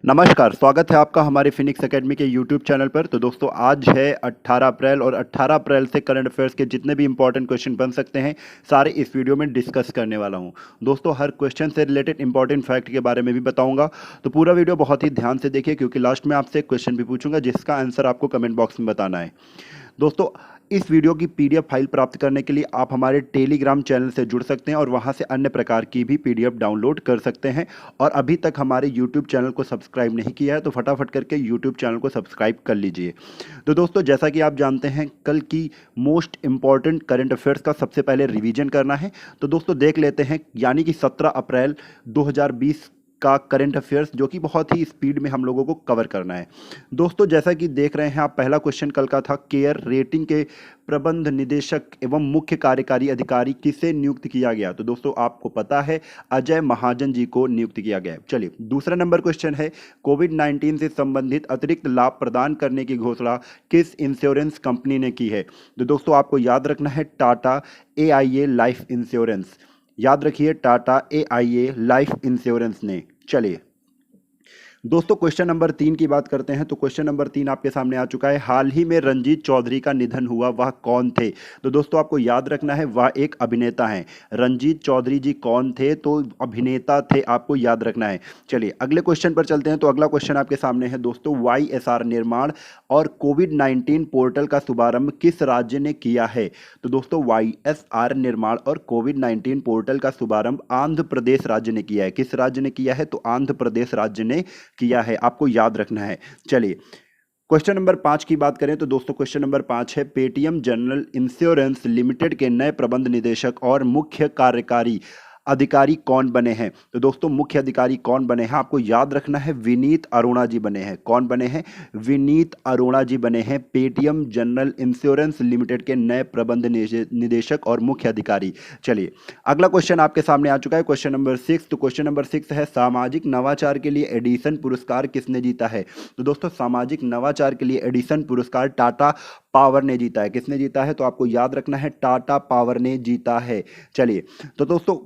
नमस्कार, स्वागत है आपका हमारे फिनिक्स एकेडमी के यूट्यूब चैनल पर। तो दोस्तों आज है 18 अप्रैल और 18 अप्रैल से करंट अफेयर्स के जितने भी इंपॉर्टेंट क्वेश्चन बन सकते हैं सारे इस वीडियो में डिस्कस करने वाला हूं। दोस्तों हर क्वेश्चन से रिलेटेड इंपॉर्टेंट फैक्ट के बारे में भी बताऊंगा, तो पूरा वीडियो बहुत ही ध्यान से देखिए क्योंकि लास्ट में आपसे एक क्वेश्चन भी पूछूंगा जिसका आंसर आपको कमेंट बॉक्स में बताना है। दोस्तों इस वीडियो की पीडीएफ फाइल प्राप्त करने के लिए आप हमारे टेलीग्राम चैनल से जुड़ सकते हैं और वहां से अन्य प्रकार की भी पीडीएफ डाउनलोड कर सकते हैं। और अभी तक हमारे यूट्यूब चैनल को सब्सक्राइब नहीं किया है तो फटाफट करके यूट्यूब चैनल को सब्सक्राइब कर लीजिए। तो दोस्तों जैसा कि आप जानते हैं कल की मोस्ट इंपॉर्टेंट करंट अफेयर्स का सबसे पहले रिवीजन करना है। तो दोस्तों देख लेते हैं, यानी कि 17 अप्रैल 2020 का करंट अफेयर्स जो कि बहुत ही स्पीड में हम लोगों को कवर करना है। दोस्तों जैसा कि देख रहे हैं आप, पहला क्वेश्चन कल का था, केयर रेटिंग के प्रबंध निदेशक एवं मुख्य कार्यकारी अधिकारी किसे नियुक्त किया गया। तो दोस्तों आपको पता है अजय महाजन जी को नियुक्त किया गया है। चलिए दूसरा नंबर क्वेश्चन है, कोविड-19 से संबंधित अतिरिक्त लाभ प्रदान करने की घोषणा किस इंश्योरेंस कंपनी ने की है। तो दोस्तों आपको याद रखना है टाटा AIA लाइफ इंश्योरेंस। याद रखिए टाटा AIA लाइफ इंश्योरेंस ने। चलिए दोस्तों क्वेश्चन नंबर 3 की बात करते हैं। तो क्वेश्चन नंबर 3 आपके सामने आ चुका है, हाल ही में रंजीत चौधरी का निधन हुआ, वह कौन थे। तो दोस्तों आपको याद रखना है वह एक अभिनेता हैं। रंजीत चौधरी जी कौन थे, तो अभिनेता थे, आपको याद रखना है। चलिए अगले क्वेश्चन पर चलते हैं। तो अगला क्वेश्चन आपके सामने है दोस्तों, YSR निर्माण और कोविड-19 पोर्टल का शुभारंभ किस राज्य ने किया है। तो दोस्तों YSR निर्माण और कोविड-19 पोर्टल का शुभारंभ आंध्र प्रदेश राज्य ने किया है। किस राज्य ने किया है, तो आंध्र प्रदेश राज्य ने किया है, आपको याद रखना है। चलिए क्वेश्चन नंबर 5 की बात करें। तो दोस्तों क्वेश्चन नंबर 5 है, पेटीएम जनरल इंश्योरेंस लिमिटेड के नए प्रबंध निदेशक और मुख्य कार्यकारी अधिकारी कौन बने हैं। तो दोस्तों मुख्य अधिकारी कौन बने हैं, आपको याद रखना है विनीत अरोड़ा जी बने हैं। कौन बने हैं, विनीत अरोड़ा जी बने हैं पेटीएम जनरल इंश्योरेंस लिमिटेड के नए प्रबंध निदेशक और मुख्य अधिकारी। चलिए अगला क्वेश्चन आपके सामने आ चुका है, क्वेश्चन नंबर 6। तो क्वेश्चन नंबर 6 है, सामाजिक नवाचार के लिए एडिसन पुरस्कार किसने जीता है। तो दोस्तों सामाजिक नवाचार के लिए एडिसन पुरस्कार टाटा पावर ने जीता है। किसने जीता है, तो आपको याद रखना है टाटा पावर ने जीता है। चलिए तो दोस्तों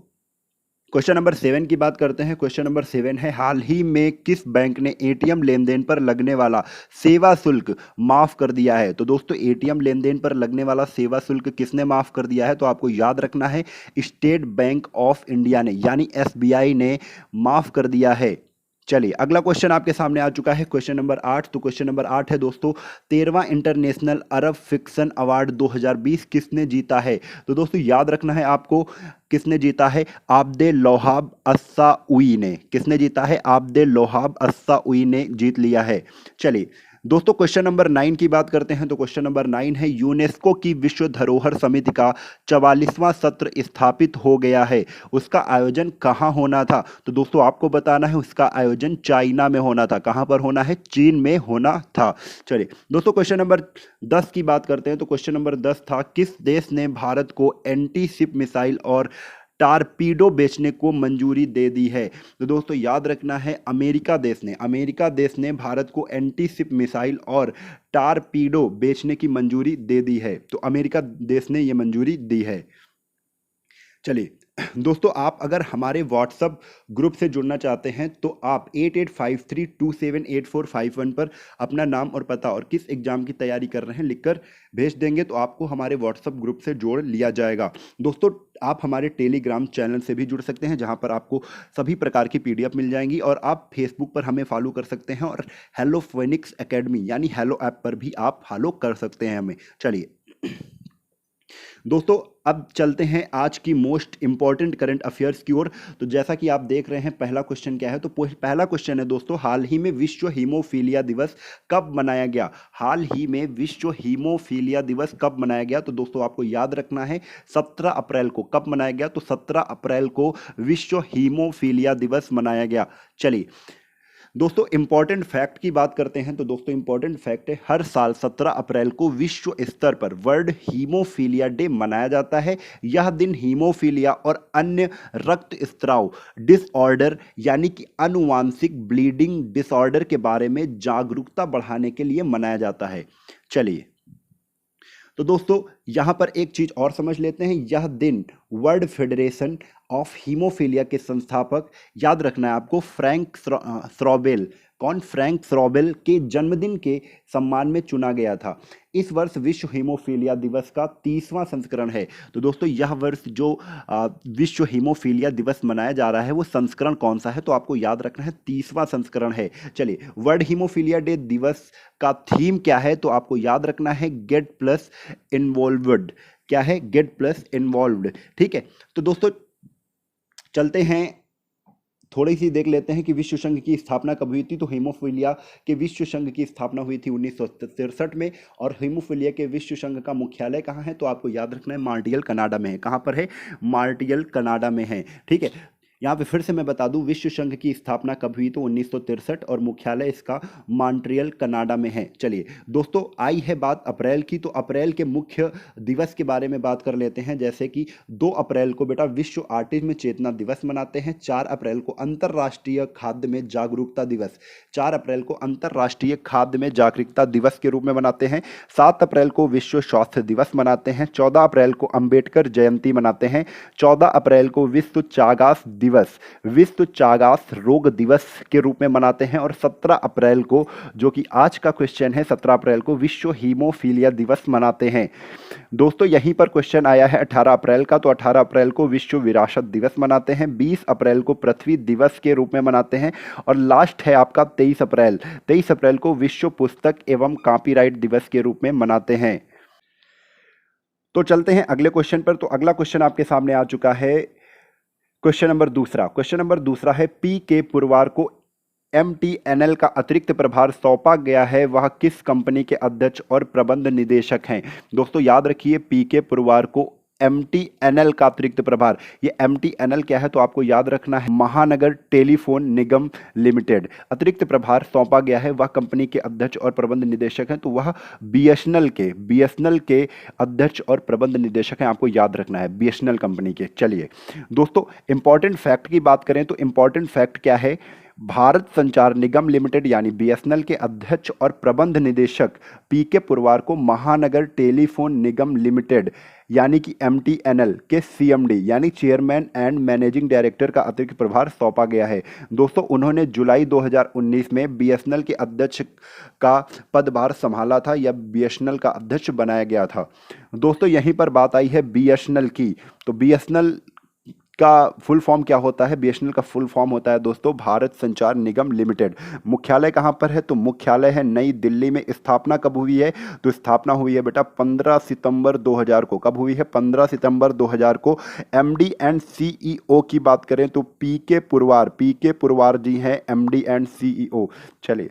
क्वेश्चन नंबर 7 की बात करते हैं। क्वेश्चन नंबर 7 है, हाल ही में किस बैंक ने एटीएम लेन देन पर लगने वाला सेवा शुल्क माफ कर दिया है। तो दोस्तों एटीएम लेन देन पर लगने वाला सेवा शुल्क किसने माफ कर दिया है, तो आपको याद रखना है स्टेट बैंक ऑफ इंडिया ने, यानी SBI ने माफ कर दिया है। चलिए अगला क्वेश्चन आपके सामने आ चुका है, क्वेश्चन नंबर 8। तो क्वेश्चन नंबर 8 है दोस्तों, 13वां इंटरनेशनल अरब फिक्शन अवार्ड 2020 किसने जीता है। तो दोस्तों याद रखना है आपको किसने जीता है, आब्दे लोहाब अस्साउई ने। किसने जीता है, आब्दे लोहाब अस्साउई ने जीत लिया है। चलिए दोस्तों क्वेश्चन नंबर 9 की बात करते हैं। तो क्वेश्चन नंबर 9 है, यूनेस्को की विश्व धरोहर समिति का 44वां सत्र स्थापित हो गया है, उसका आयोजन कहाँ होना था। तो दोस्तों आपको बताना है उसका आयोजन चाइना में होना था। कहाँ पर होना है, चीन में होना था। चलिए दोस्तों क्वेश्चन नंबर 10 की बात करते हैं। तो क्वेश्चन नंबर 10 था, किस देश ने भारत को एंटी शिप मिसाइल और टारपीडो बेचने को मंजूरी दे दी है। तो दोस्तों याद रखना है अमेरिका देश ने भारत को एंटी शिप मिसाइल और टारपीडो बेचने की मंजूरी दे दी है। तो अमेरिका देश ने यह मंजूरी दी है। चलिए दोस्तों आप अगर हमारे व्हाट्सएप ग्रुप से जुड़ना चाहते हैं तो आप 8853278451 पर अपना नाम और पता और किस एग्जाम की तैयारी कर रहे हैं लिखकर भेज देंगे तो आपको हमारे व्हाट्सएप ग्रुप से जोड़ लिया जाएगा। दोस्तों आप हमारे टेलीग्राम चैनल से भी जुड़ सकते हैं जहां पर आपको सभी प्रकार की PDF मिल जाएंगी, और आप फेसबुक पर हमें फॉलो कर सकते हैं और हेलो फिनिक्स एकेडमी यानी हेलो ऐप पर भी आप फॉलो कर सकते हैं हमें। चलिए दोस्तों अब चलते हैं आज की मोस्ट इंपॉर्टेंट करंट अफेयर्स की ओर। तो जैसा कि आप देख रहे हैं पहला क्वेश्चन क्या है, तो पहला क्वेश्चन है दोस्तों, हाल ही में विश्व हीमोफीलिया दिवस कब मनाया गया। हाल ही में विश्व हीमोफीलिया दिवस कब मनाया गया। तो दोस्तों आपको याद रखना है 17 अप्रैल को। कब मनाया गया, तो 17 अप्रैल को विश्व हीमोफीलिया दिवस मनाया गया। चलिए दोस्तों इंपॉर्टेंट फैक्ट की बात करते हैं। तो दोस्तों इंपॉर्टेंट फैक्ट है, हर साल 17 अप्रैल को विश्व स्तर पर वर्ल्ड हीमोफीलिया डे मनाया जाता है। यह दिन हीमोफीलिया और अन्य रक्त स्त्राव डिसऑर्डर यानी कि आनुवांशिक ब्लीडिंग डिसऑर्डर के बारे में जागरूकता बढ़ाने के लिए मनाया जाता है। चलिए तो दोस्तों यहाँ पर एक चीज और समझ लेते हैं, यह दिन वर्ल्ड फेडरेशन ऑफ हीमोफीलिया के संस्थापक, याद रखना है आपको, फ्रैंक श्रॉबेल, कौन, फ्रैंक श्रॉबेल के जन्मदिन के सम्मान में चुना गया था। इस वर्ष विश्व हीमोफीलिया दिवस का 30वां संस्करण है। तो दोस्तों यह वर्ष जो विश्व हीमोफीलिया दिवस मनाया जा रहा है वो संस्करण कौन सा है, तो आपको याद रखना है 30वां संस्करण है। चलिए, वर्ल्ड हीमोफीलिया डे दिवस का थीम क्या है, तो आपको याद रखना है गेट प्लस इन्वॉल्वड। क्या है, गेट प्लस इन्वॉल्व्ड। ठीक है, तो दोस्तों चलते हैं, थोड़ी सी देख लेते हैं कि विश्व संघ की स्थापना कब हुई थी। तो हीमोफीलिया के विश्व संघ की स्थापना हुई थी 1963 में, और हीमोफीलिया के विश्व संघ का मुख्यालय कहाँ है, तो आपको याद रखना है मॉन्ट्रियल कनाडा में है। कहाँ पर है, मॉन्ट्रियल कनाडा में है। ठीक है, यहाँ पे फिर से मैं बता दूं, विश्व संघ की स्थापना कब हुई, तो 1963, और मुख्यालय इसका मॉन्ट्रियल कनाडा में है। चलिए दोस्तों, आई है बात अप्रैल की, तो अप्रैल के मुख्य दिवस के बारे में बात कर लेते हैं। जैसे कि 2 अप्रैल को बेटा विश्व ऑटिज्म चेतना दिवस मनाते हैं। 4 अप्रैल को अंतर्राष्ट्रीय खाद्य में जागरूकता दिवस, 4 अप्रैल को अंतर्राष्ट्रीय खाद्य में जागरूकता दिवस के रूप में मनाते हैं। 7 अप्रैल को विश्व स्वास्थ्य दिवस मनाते हैं। 14 अप्रैल को अंबेडकर जयंती मनाते हैं। 14 अप्रैल को विश्व चागास दिवस, विश्व चागास रोग दिवस के रूप में मनाते हैं। और 17 अप्रैल को, जो कि आज का क्वेश्चन है, 17 अप्रैल को विश्व हीमोफीलिया दिवस मनाते हैं। दोस्तों यहीं पर क्वेश्चन आया है 18 अप्रैल का, तो 18 अप्रैल को विश्व विरासत दिवस मनाते हैं। 20 अप्रैल को पृथ्वी दिवस के रूप में मनाते हैं। और लास्ट है आपका 23 अप्रैल, 23 अप्रैल को विश्व पुस्तक एवं कॉपीराइट दिवस के रूप में मनाते हैं। तो चलते हैं अगले क्वेश्चन पर। तो अगला क्वेश्चन आपके सामने आ चुका है, क्वेश्चन नंबर दूसरा है, पी के पुरवार को MTNL का अतिरिक्त प्रभार सौंपा गया है, वह किस कंपनी के अध्यक्ष और प्रबंध निदेशक हैं। दोस्तों याद रखिए, पी के पुरवार को MTNL का अतिरिक्त प्रभार, ये MTNL क्या है, तो आपको याद रखना है महानगर टेलीफोन निगम लिमिटेड, अतिरिक्त प्रभार सौंपा गया है, वह कंपनी के अध्यक्ष और प्रबंध निदेशक हैं, तो वह BSNL के अध्यक्ष और प्रबंध निदेशक हैं। आपको याद रखना है BSNL कंपनी के। चलिए दोस्तों, इंपॉर्टेंट फैक्ट की बात करें तो इंपॉर्टेंट फैक्ट क्या है, भारत संचार निगम लिमिटेड यानी BSNL के अध्यक्ष और प्रबंध निदेशक PK पुरवार को महानगर टेलीफोन निगम लिमिटेड यानी कि MTNL के CMD यानी चेयरमैन एंड मैनेजिंग डायरेक्टर का अतिरिक्त प्रभार सौंपा गया है। दोस्तों उन्होंने जुलाई 2019 में BSNL के अध्यक्ष का पदभार संभाला था, या BSNL का अध्यक्ष बनाया गया था। दोस्तों यहीं पर बात आई है BSNL की, तो BSNL का फुल फॉर्म क्या होता है, BSNL का फुल फॉर्म होता है दोस्तों भारत संचार निगम लिमिटेड। मुख्यालय कहाँ पर है, तो मुख्यालय है नई दिल्ली में। स्थापना कब हुई है, तो स्थापना हुई है बेटा 15 सितंबर 2000 को। कब हुई है, 15 सितंबर 2000 को। MD एंड CEO की बात करें तो PK पुरवार जी हैं MD एंड CEO। चलिए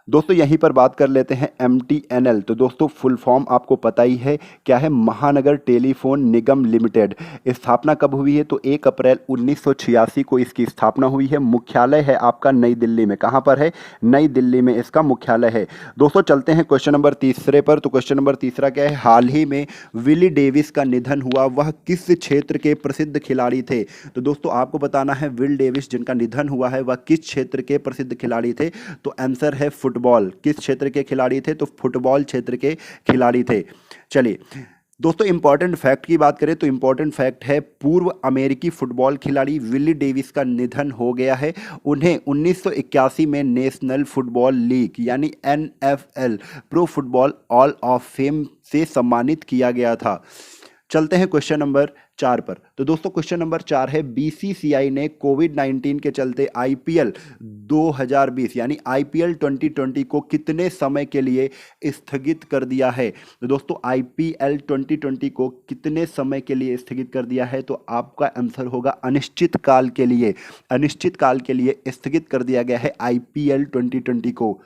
दोस्तों यहीं पर बात कर लेते हैं MTNL। तो दोस्तों फुल फॉर्म आपको पता ही है क्या है, महानगर टेलीफोन निगम लिमिटेड। स्थापना कब हुई है, तो 1 अप्रैल 1986 को इसकी स्थापना हुई है। मुख्यालय है आपका नई दिल्ली में। कहाँ पर है, नई दिल्ली में इसका मुख्यालय है। दोस्तों चलते हैं क्वेश्चन नंबर तीसरे पर। तो क्वेश्चन नंबर तीसरा क्या है, हाल ही में विली डेविस का निधन हुआ, वह किस क्षेत्र के प्रसिद्ध खिलाड़ी थे। तो दोस्तों आपको बताना है विल डेविस जिनका निधन हुआ है वह किस क्षेत्र के प्रसिद्ध खिलाड़ी थे, तो आंसर है फुटबॉल। किस क्षेत्र के खिलाड़ी थे, तो फुटबॉल क्षेत्र के खिलाड़ी थे। चलिए दोस्तों इंपॉर्टेंट फैक्ट की बात करें तो इंपॉर्टेंट फैक्ट है, पूर्व अमेरिकी फुटबॉल खिलाड़ी विली डेविस का निधन हो गया है। उन्हें 1981 में नेशनल फुटबॉल लीग यानी NFL pro football hall of fame से सम्मानित किया गया था। चलते हैं क्वेश्चन नंबर 4 पर। तो दोस्तों क्वेश्चन नंबर 4 है, BCCI ने कोविड-19 के चलते IPL 2020 यानी IPL 2020 को कितने समय के लिए स्थगित कर दिया है। तो दोस्तों IPL 2020 को कितने समय के लिए स्थगित कर दिया है, तो आपका आंसर होगा अनिश्चित काल के लिए। अनिश्चित काल के लिए स्थगित कर दिया गया है IPL 2020 को।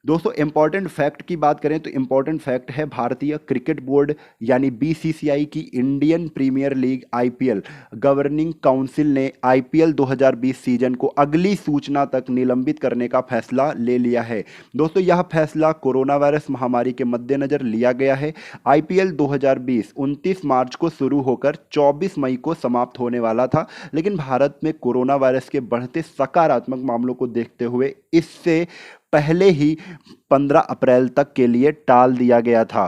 दोस्तों इंपॉर्टेंट फैक्ट की बात करें तो इंपॉर्टेंट फैक्ट है, भारतीय क्रिकेट बोर्ड यानी BCCI की Indian Premier League IPL governing council ने IPL 2020 सीजन को अगली सूचना तक निलंबित करने का फैसला ले लिया है। दोस्तों यह फैसला कोरोना वायरस महामारी के मद्देनजर लिया गया है। IPL 2020 29 मार्च को शुरू होकर 24 मई को समाप्त होने वाला था, लेकिन भारत में कोरोना वायरस के बढ़ते सकारात्मक मामलों को देखते हुए इससे पहले ही 15 अप्रैल तक के लिए टाल दिया गया था।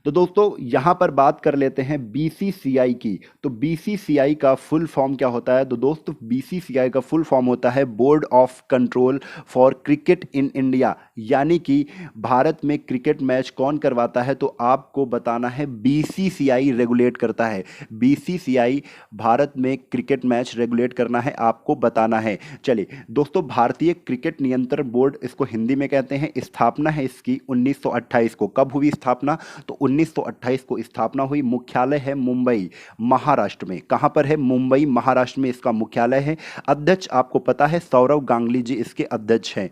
तो दोस्तों यहां पर बात कर लेते हैं बीसीसीआई की। तो बीसीसीआई का फुल फॉर्म क्या होता है? तो दोस्तों बीसीसीआई का फुल फॉर्म होता है board of control for cricket in India, यानी कि भारत में क्रिकेट मैच कौन करवाता है? तो आपको बताना है बीसीसीआई रेगुलेट करता है। बीसीसीआई भारत में क्रिकेट मैच रेगुलेट करना है, आपको बताना है। चलिए दोस्तों, भारतीय क्रिकेट नियंत्रण बोर्ड इसको हिंदी में कहते हैं। स्थापना है इसकी 1928 को। कब हुई स्थापना? तो 1928 को स्थापना हुई। मुख्यालय है मुंबई महाराष्ट्र में। कहां पर है? मुंबई महाराष्ट्र में इसका मुख्यालय है। अध्यक्ष आपको पता है सौरव गांगुली जी इसके अध्यक्ष हैं।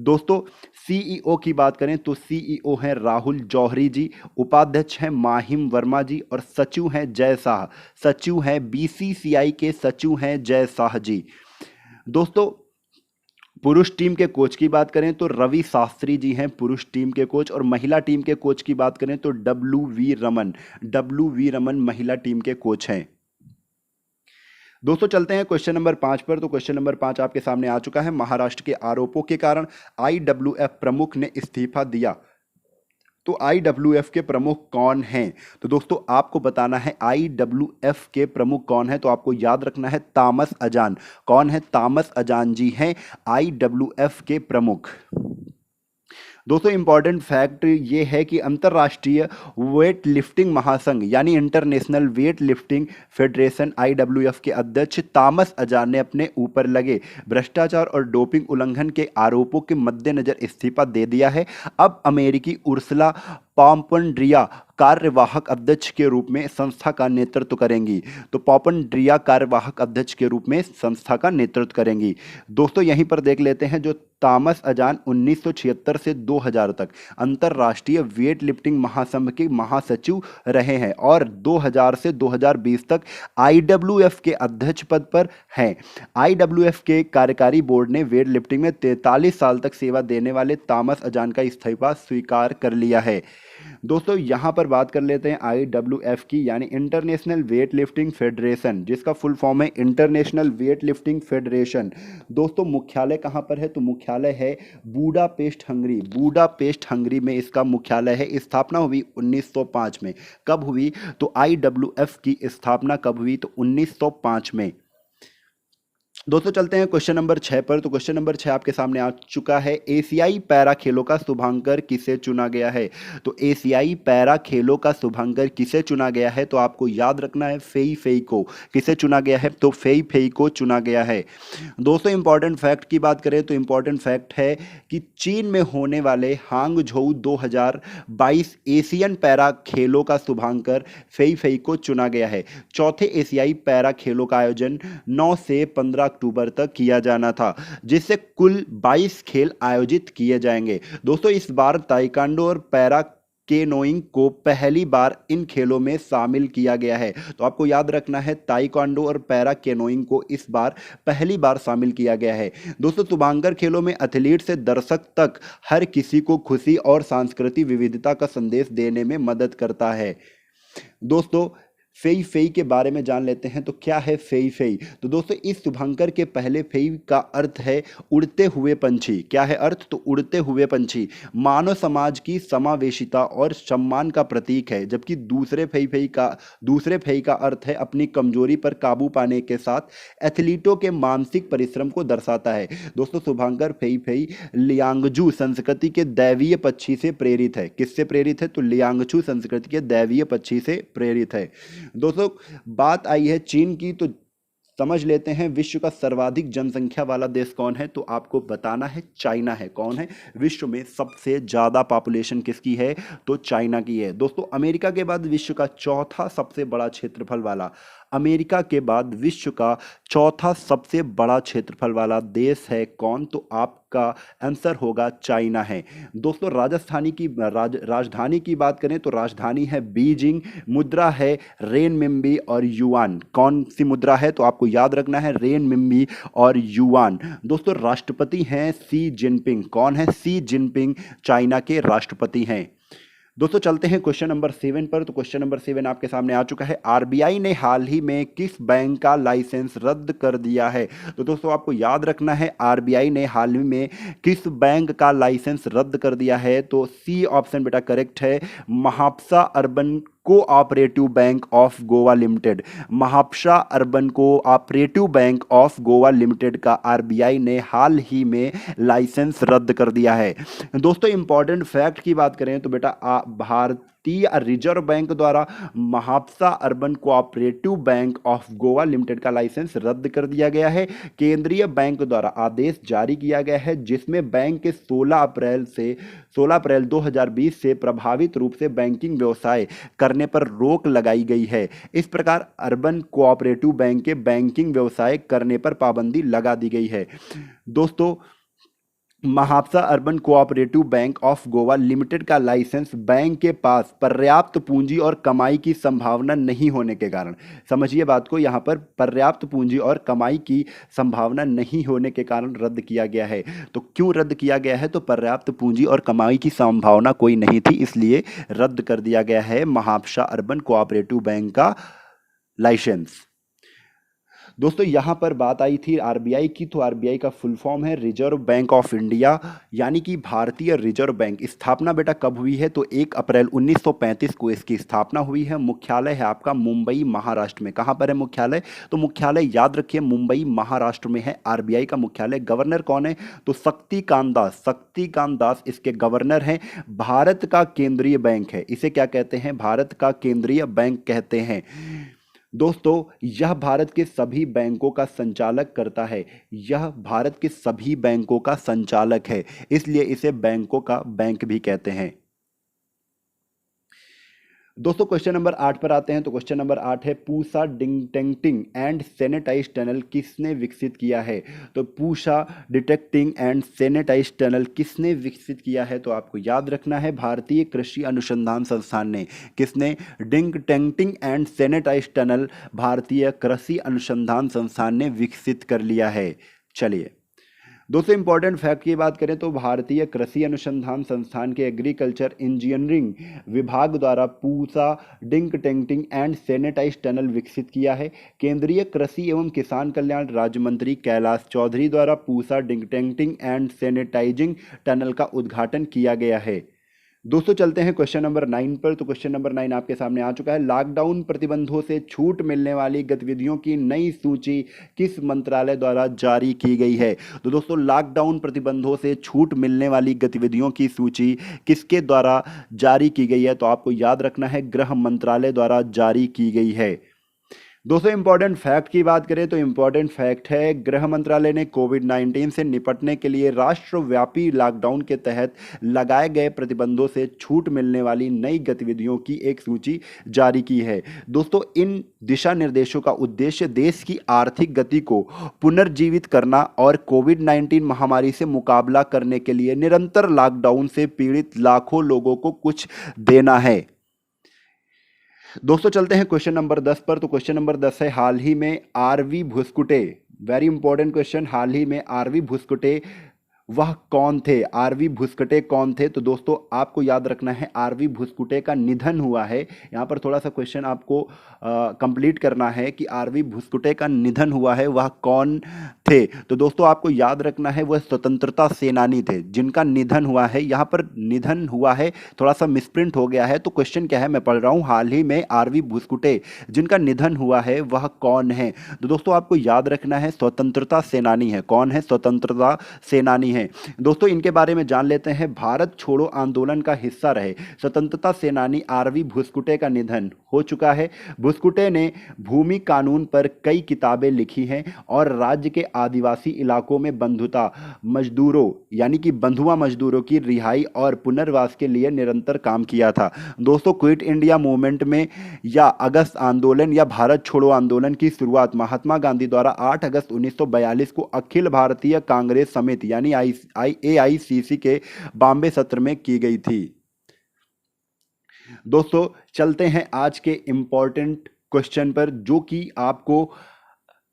दोस्तों सीईओ की बात करें तो सीईओ हैं राहुल जौहरी जी, उपाध्यक्ष हैं माहिम वर्मा जी और सचिव हैं जय शाह। सचिव हैं बीसीसीआई के सचिव हैं जय शाह जी। दोस्तों पुरुष टीम के कोच की बात करें तो रवि शास्त्री जी हैं पुरुष टीम के कोच, और महिला टीम के कोच की बात करें तो डब्ल्यू वी रमन महिला टीम के कोच हैं। दोस्तों चलते हैं क्वेश्चन नंबर 5 पर। तो क्वेश्चन नंबर 5 आपके सामने आ चुका है। महाराष्ट्र के आरोपों के कारण आईडब्ल्यूएफ प्रमुख ने इस्तीफा दिया। तो आईडब्ल्यूएफ के प्रमुख कौन हैं? तो दोस्तों आपको बताना है आईडब्ल्यूएफ के प्रमुख कौन है। तो आपको याद रखना है तामस अजान। कौन है? तामस अजान जी हैं आईडब्ल्यूएफ के प्रमुख। दोस्तों इंपॉर्टेंट फैक्ट ये है कि अंतर्राष्ट्रीय वेट लिफ्टिंग महासंघ यानी international weight lifting federation IWF के अध्यक्ष तामस अजान ने अपने ऊपर लगे भ्रष्टाचार और डोपिंग उल्लंघन के आरोपों के मद्देनजर इस्तीफा दे दिया है। अब अमेरिकी उर्सुला पापंड्रिया कार्यवाहक अध्यक्ष के रूप में संस्था का नेतृत्व करेंगी। तो पापंड्रिया कार्यवाहक अध्यक्ष के रूप में संस्था का नेतृत्व करेंगी। दोस्तों यहीं पर देख लेते हैं, जो तामस अजान 1976 से 2000 तक अंतर्राष्ट्रीय वेट लिफ्टिंग महासंघ के महासचिव रहे हैं और 2000 से 2020 तक आईडब्ल्यूएफ के अध्यक्ष पद पर हैं। आईडब्ल्यूएफ के कार्यकारी बोर्ड ने वेट लिफ्टिंग में 43 साल तक सेवा देने वाले तामस अजान का इस्तीफा स्वीकार कर लिया है। दोस्तों यहां पर बात कर लेते हैं आईडब्ल्यूएफ की, यानी इंटरनेशनल वेट लिफ्टिंग फेडरेशन, जिसका फुल फॉर्म है इंटरनेशनल वेट लिफ्टिंग फेडरेशन। दोस्तों मुख्यालय कहां पर है? तो मुख्यालय है बुडापेस्ट हंगरी। बुडापेस्ट हंगरी में इसका मुख्यालय है। स्थापना हुई 1905 में। कब हुई? तो आईडब्ल्यूएफ की स्थापना कब हुई? तो 1905 में। दोस्तों चलते हैं क्वेश्चन नंबर 6 पर। तो क्वेश्चन नंबर 6 आपके सामने आ चुका है। एशियाई पैरा खेलों का शुभांकर किसे चुना गया है? तो एशियाई पैरा खेलों का शुभांकर किसे चुना गया है? तो आपको याद रखना है फेई फेई को। किसे चुना गया है? तो फेई फेई को चुना गया है। दोस्तों इंपॉर्टेंट फैक्ट की बात करें तो इंपॉर्टेंट फैक्ट है कि चीन में होने वाले हांगझोउ 2022 एशियन पैरा खेलों का शुभांकर फेई फेई को चुना गया है। चौथे एशियाई पैरा खेलों का आयोजन 9 से 15 अक्टूबर तक किया जाना था, जिससे कुल 22 खेल आयोजित किए जाएंगे। दोस्तों इस बार ताइक्वांडो और पैरा केनोइंग को पहली बार इन खेलों में शामिल किया गया है। तो आपको याद रखना है ताइक्वांडो और पैरा केनोइंग को इस बार पहली बार शामिल किया गया है। दोस्तों शुभांकर खेलों में एथलीट से दर्शक तक हर किसी को खुशी और सांस्कृतिक विविधता का संदेश देने में मदद करता है। दोस्तों फेई फेई के बारे में जान लेते हैं। तो क्या है फेई फेई? तो दोस्तों इस शुभंकर के पहले फेई का अर्थ है उड़ते हुए पंछी। क्या है अर्थ? तो उड़ते हुए पंछी। मानव समाज की समावेशिता और सम्मान का प्रतीक है। जबकि दूसरे फेई का अर्थ है अपनी कमजोरी पर काबू पाने के साथ एथलीटों के मानसिक परिश्रम को दर्शाता है। दोस्तों शुभंकर फेई फेई लियांगजू संस्कृति के दैवीय पक्षी से प्रेरित है। किससे प्रेरित है? तो लियांगजू संस्कृति के दैवीय पक्षी से प्रेरित है। दोस्तों बात आई है चीन की, तो समझ लेते हैं विश्व का सर्वाधिक जनसंख्या वाला देश कौन है? तो आपको बताना है चाइना है। कौन है? विश्व में सबसे ज्यादा पॉपुलेशन किसकी है? तो चाइना की है। दोस्तों अमेरिका के बाद विश्व का चौथा सबसे बड़ा क्षेत्रफल वाला विश्व का चौथा सबसे बड़ा क्षेत्रफल वाला देश है कौन? तो आपका आंसर होगा चाइना है। दोस्तों राजधानी की बात करें तो राजधानी है बीजिंग, मुद्रा है रेनमिनबी और युआन। कौन सी मुद्रा है? तो आपको याद रखना है रेनमिनबी और युआन। दोस्तों राष्ट्रपति हैं शी जिनपिंग। कौन है? शी जिनपिंग चाइना के राष्ट्रपति हैं। दोस्तों चलते हैं क्वेश्चन नंबर 7 पर। तो क्वेश्चन नंबर 7 आपके सामने आ चुका है। आरबीआई ने हाल ही में किस बैंक का लाइसेंस रद्द कर दिया है? तो दोस्तों आपको याद रखना है, आरबीआई ने हाल ही में किस बैंक का लाइसेंस रद्द कर दिया है। तो सी ऑप्शन बेटा करेक्ट है, Mapusa urban cooperative bank of Goa limited. Mapusa urban cooperative bank of Goa limited का आरबीआई ने हाल ही में लाइसेंस रद्द कर दिया है। दोस्तों इंपॉर्टेंट फैक्ट की बात करें तो बेटा भारतीय रिजर्व बैंक द्वारा Mapusa urban cooperative bank of Goa limited का लाइसेंस रद्द कर दिया गया है। केंद्रीय बैंक द्वारा आदेश जारी किया गया है, जिसमें बैंक के 16 अप्रैल 2020 से प्रभावित रूप से बैंकिंग व्यवसाय करने पर रोक लगाई गई है। इस प्रकार अर्बन कोऑपरेटिव बैंक के बैंकिंग व्यवसाय करने पर पाबंदी लगा दी गई है। दोस्तों Mapusa urban cooperative bank of Goa limited का लाइसेंस बैंक के पास पर्याप्त पूंजी और कमाई की संभावना नहीं होने के कारण, समझिए बात को, यहां पर पर्याप्त पूंजी और कमाई की संभावना नहीं होने के कारण रद्द किया गया है। तो क्यों रद्द किया गया है? तो पर्याप्त पूंजी और कमाई की संभावना कोई नहीं थी, इसलिए रद्द कर दिया गया है महाप्सा अर्बन कोऑपरेटिव बैंक का लाइसेंस। दोस्तों यहां पर बात आई थी आरबीआई की, तो आरबीआई का फुल फॉर्म है रिजर्व बैंक ऑफ इंडिया, यानी कि भारतीय रिजर्व बैंक। स्थापना बेटा कब हुई है? तो 1 अप्रैल 1935 को इसकी स्थापना हुई है। मुख्यालय है आपका मुंबई महाराष्ट्र में। कहां पर है मुख्यालय? तो मुख्यालय याद रखिए मुंबई महाराष्ट्र में है आरबीआई का मुख्यालय। गवर्नर कौन है? तो शक्तिकांत दास इसके गवर्नर हैं। भारत का केंद्रीय बैंक है, इसे क्या कहते हैं? भारत का केंद्रीय बैंक कहते हैं। दोस्तों यह भारत के सभी बैंकों का संचालक करता है, यह भारत के सभी बैंकों का संचालक है, इसलिए इसे बैंकों का बैंक भी कहते हैं। दोस्तों क्वेश्चन नंबर 8 पर आते हैं। तो क्वेश्चन नंबर 8 है, Pusa detecting and sanitise tunnel किसने विकसित किया है? तो Pusa detecting and sanitise tunnel किसने विकसित किया है? तो आपको याद रखना है भारतीय कृषि अनुसंधान संस्थान ने। किसने? डिटेक्टिंग एंड सैनिटाइज टनल भारतीय कृषि अनुसंधान संस्थान ने विकसित कर लिया है। चलिए दोस्तों इंपॉर्टेंट फैक्ट की बात करें तो भारतीय कृषि अनुसंधान संस्थान के एग्रीकल्चर इंजीनियरिंग विभाग द्वारा Pusa detecting and sanitise tunnel विकसित किया है। केंद्रीय कृषि एवं किसान कल्याण राज्य मंत्री कैलाश चौधरी द्वारा Pusa detecting and sanitising tunnel का उद्घाटन किया गया है। दोस्तों चलते हैं क्वेश्चन नंबर 9 पर। तो क्वेश्चन नंबर 9 आपके सामने आ चुका है। लॉकडाउन प्रतिबंधों से छूट मिलने वाली गतिविधियों की नई सूची किस मंत्रालय द्वारा जारी की गई है? तो दोस्तों लॉकडाउन प्रतिबंधों से छूट मिलने वाली गतिविधियों की सूची किसके द्वारा जारी की गई है? तो आपको याद रखना है गृह मंत्रालय द्वारा जारी की गई है। दोस्तों इंपॉर्टेंट फैक्ट की बात करें तो इंपॉर्टेंट फैक्ट है गृह मंत्रालय ने कोविड-19 से निपटने के लिए राष्ट्रव्यापी लॉकडाउन के तहत लगाए गए प्रतिबंधों से छूट मिलने वाली नई गतिविधियों की एक सूची जारी की है। दोस्तों इन दिशा निर्देशों का उद्देश्य देश की आर्थिक गति को पुनर्जीवित करना और कोविड-19 महामारी से मुकाबला करने के लिए निरंतर लॉकडाउन से पीड़ित लाखों लोगों को कुछ देना है। दोस्तों चलते हैं क्वेश्चन नंबर 10 पर। तो क्वेश्चन नंबर 10 है, हाल ही में RV Bhuskute, very important question, हाल ही में आरवी भुसकुटे वह कौन थे? आरवी भुसकुटे कौन थे? तो दोस्तों आपको याद रखना है आरवी भुसकुटे का निधन हुआ है। यहाँ पर थोड़ा सा क्वेश्चन आपको कंप्लीट करना है कि आरवी भुसकुटे का निधन हुआ है, वह कौन थे? तो दोस्तों आपको याद रखना है वह स्वतंत्रता सेनानी थे जिनका निधन हुआ है। यहाँ पर निधन हुआ है, थोड़ा सा मिसप्रिंट हो गया है। तो क्वेश्चन क्या है मैं पढ़ रहा हूँ, हाल ही में आरवी भुसकुटे जिनका निधन हुआ है वह कौन है? तो दोस्तों आपको याद रखना है स्वतंत्रता सेनानी है। कौन है? स्वतंत्रता सेनानी है। दोस्तों इनके बारे में जान लेते हैं। भारत छोड़ो आंदोलन का हिस्सा रहे स्वतंत्रता सेनानी आरवी भुसकुटे का निधन हो चुका है। भुसकुटे ने भूमि कानून पर कई किताबें लिखी हैं और राज्य के आदिवासी इलाकों में बंधुता मजदूरों यानी कि बंधुआ मजदूरों की रिहाई और पुनर्वास के लिए निरंतर काम किया था। दोस्तों क्विट इंडिया मूवमेंट में या अगस्त आंदोलन या भारत छोड़ो आंदोलन की शुरुआत महात्मा गांधी द्वारा 8 अगस्त 1942 को अखिल भारतीय कांग्रेस समिति यानी AICC के बॉम्बे सत्र में की गई थी। दोस्तों चलते हैं आज के इंपॉर्टेंट क्वेश्चन पर जो कि आपको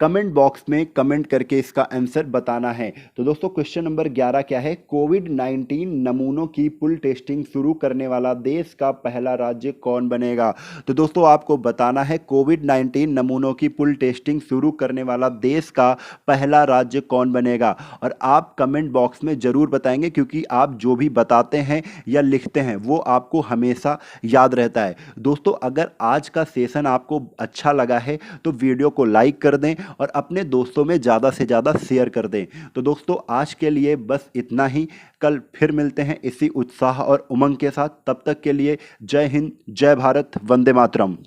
कमेंट बॉक्स में कमेंट करके इसका आंसर बताना है। तो दोस्तों क्वेश्चन नंबर 11 क्या है, कोविड-19 नमूनों की पुल टेस्टिंग शुरू करने वाला देश का पहला राज्य कौन बनेगा। तो दोस्तों आपको बताना है कोविड-19 नमूनों की पुल टेस्टिंग शुरू करने वाला देश का पहला राज्य कौन बनेगा। और आप कमेंट बॉक्स में जरूर बताएंगे, क्योंकि आप जो भी बताते हैं या लिखते हैं वो आपको हमेशा याद रहता है। दोस्तों अगर आज का सेशन आपको अच्छा लगा है तो वीडियो को लाइक कर दें और अपने दोस्तों में ज़्यादा से ज़्यादा शेयर कर दें। तो दोस्तों आज के लिए बस इतना ही। कल फिर मिलते हैं इसी उत्साह और उमंग के साथ। तब तक के लिए जय हिंद, जय भारत, वंदे मातरम।